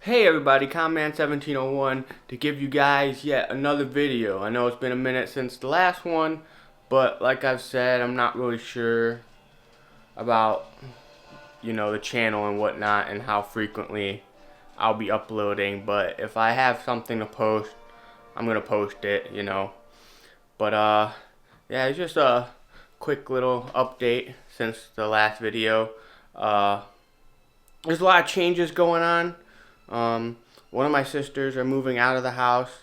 Hey everybody, Conman1701 to give you guys yet another video. I know it's been a minute since the last one, but like I've said, I'm not really sure about, the channel and whatnot and how frequently I'll be uploading, but if I have something to post, I'm gonna post it. But yeah, it's just a quick little update since the last video. There's a lot of changes going on. One of my sisters are moving out of the house,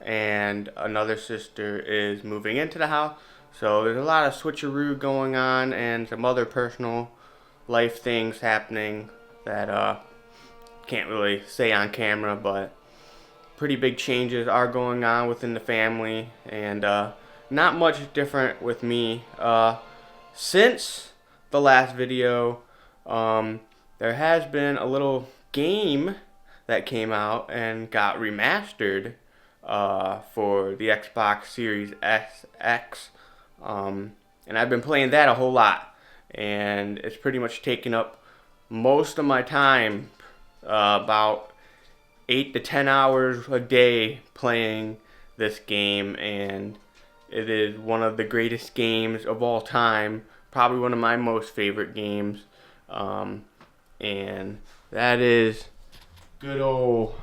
and another sister is moving into the house. So there's a lot of switcheroo going on, and some other personal life things happening that can't really say on camera, but pretty big changes are going on within the family, and not much different with me. Since the last video, there has been a little game that came out and got remastered for the Xbox Series X. And I've been playing that a whole lot, and it's pretty much taken up most of my time, about 8 to 10 hours a day playing this game, and it is one of the greatest games of all time, probably one of my most favorite games, and that is good old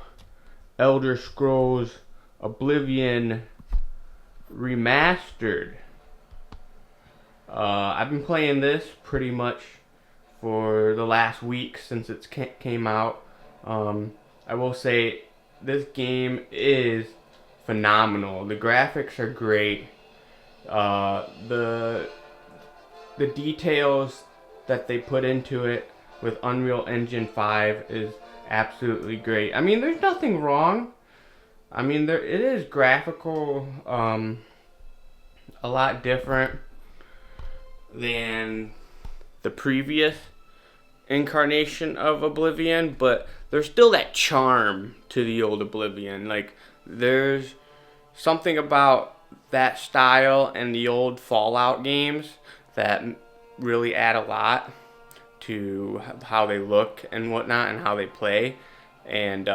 Elder Scrolls Oblivion Remastered. I've been playing this pretty much for the last week since it came out. I will say this game is phenomenal. The graphics are great. The details that they put into it with Unreal Engine 5 is absolutely great. I mean, there's nothing wrong. I mean, it is graphical, a lot different than the previous incarnation of Oblivion, but there's still that charm to the old Oblivion. Like, there's something about that style and the old Fallout games that really add a lot to how they look and whatnot and how they play, and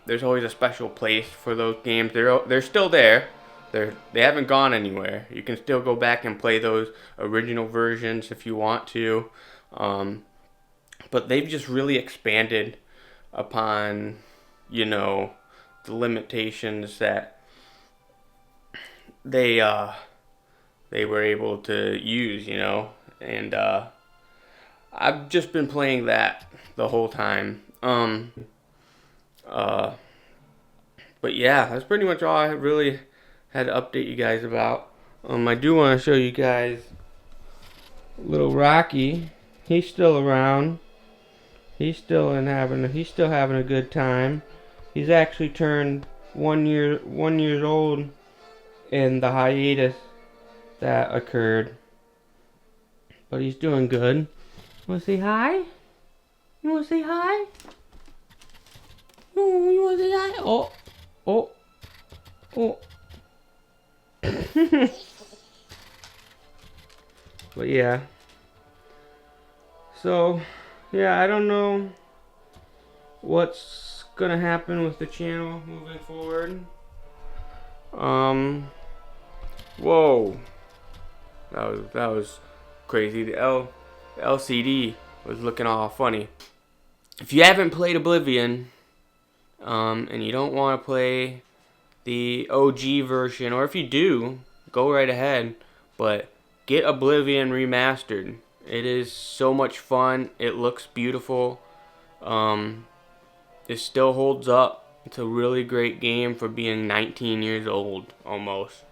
there's always a special place for those games. They're still there. They haven't gone anywhere. You can still go back and play those original versions if you want to, but they've just really expanded upon the limitations that they were able to use, and I've just been playing that the whole time. But yeah, that's pretty much all I really had to update you guys about. I do want to show you guys little Rocky. He's still around. He's still having a good time. He's actually turned 1 year old in the hiatus that occurred. But he's doing good. You wanna say hi? You wanna say hi? Oh, you wanna say hi? Oh. But yeah. So, yeah, I don't know what's gonna happen with the channel moving forward. Whoa. That was crazy. The LCD was looking all funny. If you haven't played Oblivion, and you don't want to play the OG version, or if you do, go right ahead, but get Oblivion Remastered. It is so much fun. It looks beautiful. It still holds up. It's a really great game for being 19 years old, almost.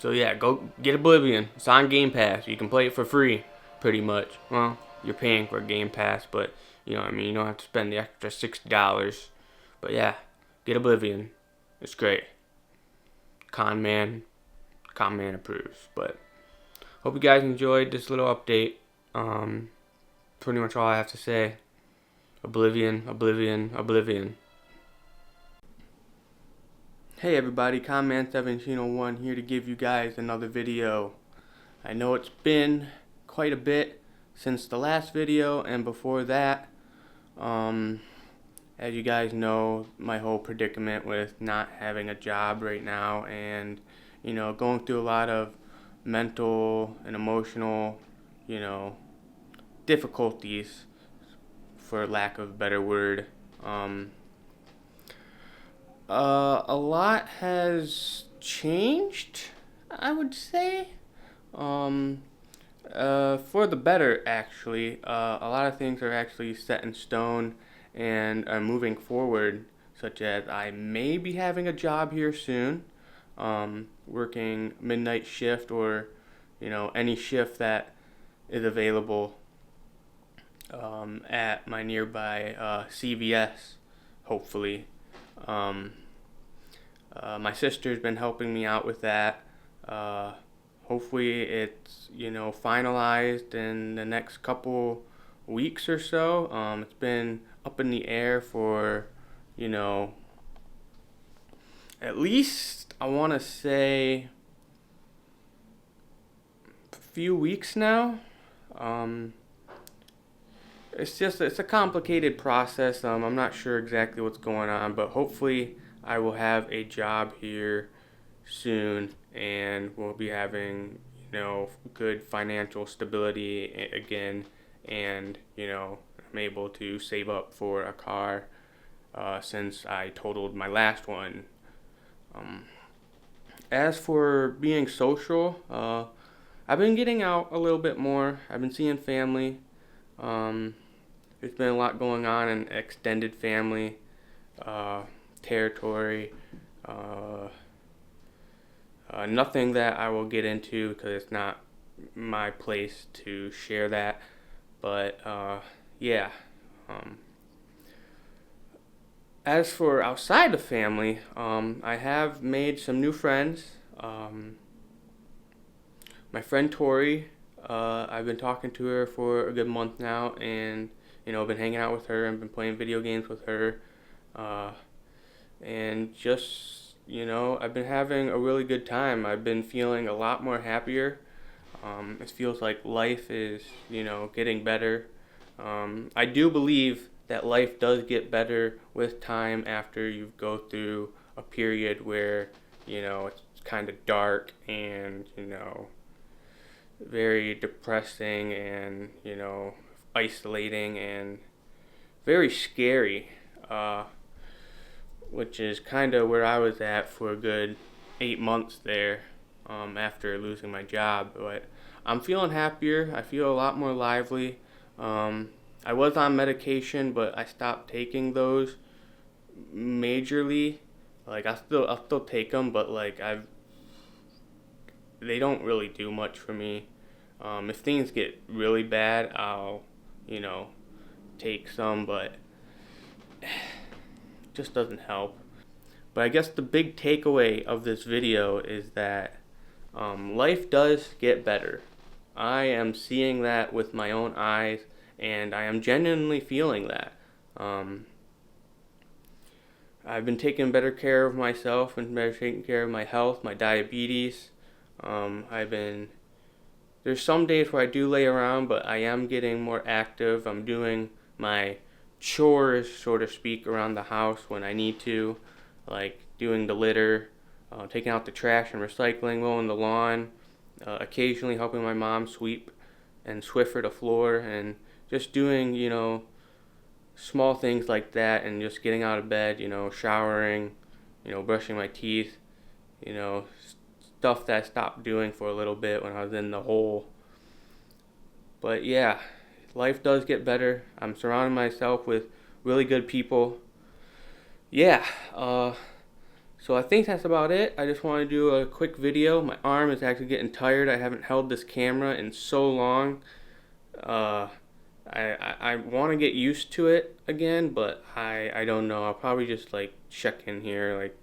So yeah, go get Oblivion. It's on Game Pass. You can play it for free, pretty much. Well, you're paying for a Game Pass, but you don't have to spend the extra $60. But yeah, get Oblivion. It's great. Conman approves. But hope you guys enjoyed this little update. Pretty much all I have to say. Oblivion. Hey everybody, Conman1701 here to give you guys another video. I know it's been quite a bit since the last video, and before that, As you guys know, my whole predicament with not having a job right now, and going through a lot of mental and emotional, you know, difficulties, for lack of a better word. Um, a lot has changed, I would say. Um, for the better, actually. A lot of things are actually set in stone and are moving forward, such as I may be having a job here soon, working midnight shift or, any shift that is available at my nearby CVS, hopefully. Um, my sister's been helping me out with that. Uh, Hopefully, it's finalized in the next couple weeks or so. It's been up in the air for you know at least I want to say a few weeks now. Um, it's a complicated process. I'm not sure exactly what's going on, but hopefully I will have a job here soon, and we'll be having good financial stability again, and I'm able to save up for a car since I totaled my last one. Um, as for being social, I've been getting out a little bit more. I've been seeing family. Um, there's been a lot going on in extended family uh, territory. Uh, Nothing that I will get into because it's not my place to share that. But yeah. Um, as for outside the family, I have made some new friends. My friend Tori, I've been talking to her for a good month now, and I've been hanging out with her and been playing video games with her, uh, and just I've been having a really good time. I've been feeling a lot more happier. It feels like life is getting better. I do believe that life does get better with time after you go through a period where it's kind of dark and very depressing and isolating and very scary, which is kind of where I was at for a good 8 months there, after losing my job. But I'm feeling happier. I feel a lot more lively. I was on medication, but I stopped taking those majorly. Like I'll still take them, but like they don't really do much for me. If things get really bad, I'll you know take some, but it just doesn't help. But I guess the big takeaway of this video is that life does get better. I am seeing that with my own eyes, and I am genuinely feeling that. Um, I've been taking better care of myself and better taking care of my health, my diabetes. I've been There's some days where I do lay around, but I am getting more active. I'm doing my chores, so to speak, around the house when I need to, like doing the litter, taking out the trash and recycling, mowing the lawn, occasionally helping my mom sweep and Swiffer the floor, and just doing, small things like that, and just getting out of bed, showering, brushing my teeth, you know, stuff that I stopped doing for a little bit when I was in the hole. But yeah, life does get better. I'm surrounding myself with really good people. Yeah, so I think that's about it. I just want to do a quick video. My arm is actually getting tired. I haven't held this camera in so long. Uh, I want to get used to it again, but I don't know. I'll probably just like check in here like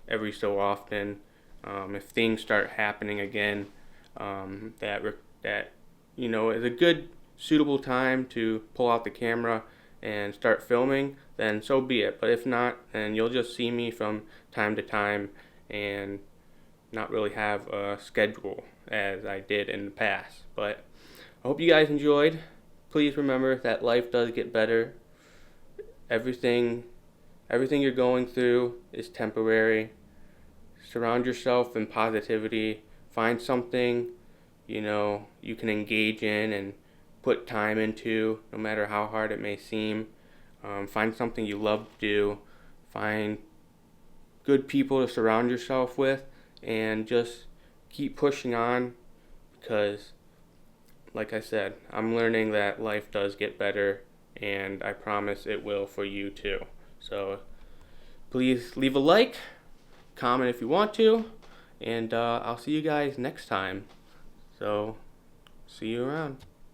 every so often. If things start happening again, that is a good suitable time to pull out the camera and start filming, then so be it. But if not, then you'll just see me from time to time and not really have a schedule as I did in the past. But I hope you guys enjoyed. Please remember that life does get better. everything you're going through is temporary. Surround yourself in positivity. Find something, you can engage in and put time into, no matter how hard it may seem. Find something you love to do. Find good people to surround yourself with, and just keep pushing on, because, like I said, I'm learning that life does get better, and I promise it will for you too. So please leave a like, comment if you want to, and I'll see you guys next time. So, see you around.